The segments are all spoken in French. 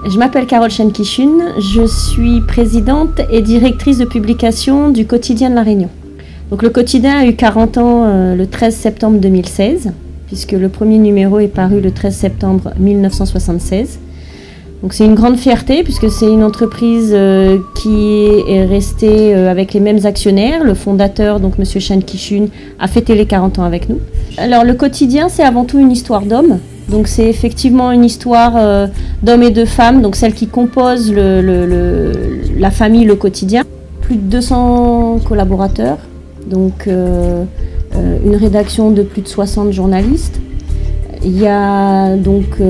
Je m'appelle Carole Chen-Kichun, je suis présidente et directrice de publication du Quotidien de La Réunion. Donc, le quotidien a eu 40 ans le 13 septembre 2016, puisque le premier numéro est paru le 13 septembre 1976. Donc c'est une grande fierté puisque c'est une entreprise qui est restée avec les mêmes actionnaires. Le fondateur, donc M. Chen-Kichun, a fêté les 40 ans avec nous. Alors le quotidien, c'est avant tout une histoire d'hommes. Donc c'est effectivement une histoire d'hommes et de femmes, donc celles qui composent la famille Le Quotidien. Plus de 200 collaborateurs, donc une rédaction de plus de 60 journalistes. Il y a donc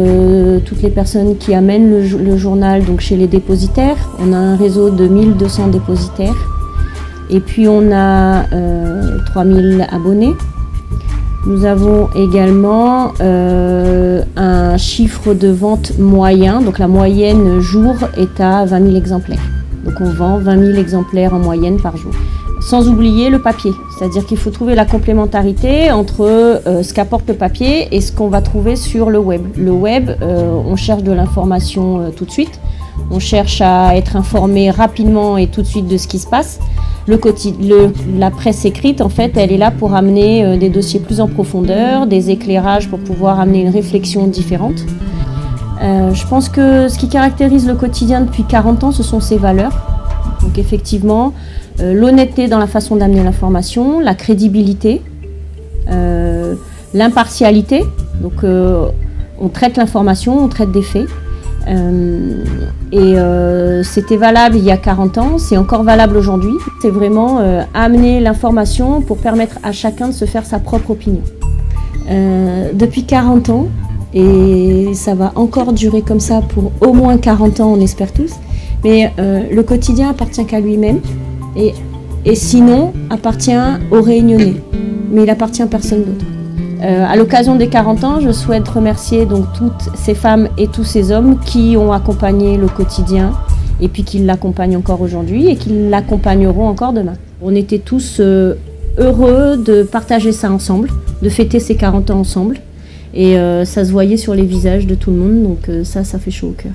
toutes les personnes qui amènent le journal donc chez les dépositaires. On a un réseau de 1200 dépositaires. Et puis on a 3000 abonnés. Nous avons également un chiffre de vente moyen. Donc la moyenne jour est à 20 000 exemplaires. Donc on vend 20 000 exemplaires en moyenne par jour. Sans oublier le papier, c'est-à-dire qu'il faut trouver la complémentarité entre ce qu'apporte le papier et ce qu'on va trouver sur le web. Le web, on cherche de l'information tout de suite, on cherche à être informé rapidement et tout de suite de ce qui se passe. La presse écrite, en fait, elle est là pour amener des dossiers plus en profondeur, des éclairages pour pouvoir amener une réflexion différente. Je pense que ce qui caractérise le quotidien depuis 40 ans, ce sont ses valeurs. Donc effectivement, l'honnêteté dans la façon d'amener l'information, la crédibilité, l'impartialité. Donc on traite l'information, on traite des faits. C'était valable il y a 40 ans, c'est encore valable aujourd'hui. C'est vraiment amener l'information pour permettre à chacun de se faire sa propre opinion. Depuis 40 ans, et ça va encore durer comme ça pour au moins 40 ans, on espère tous. Mais le quotidien appartient qu'à lui-même et sinon appartient aux Réunionnais, mais il appartient à personne d'autre. À l'occasion des 40 ans, je souhaite remercier donc toutes ces femmes et tous ces hommes qui ont accompagné le quotidien et puis qui l'accompagnent encore aujourd'hui et qui l'accompagneront encore demain. On était tous heureux de partager ça ensemble, de fêter ces 40 ans ensemble et ça se voyait sur les visages de tout le monde, donc ça fait chaud au cœur.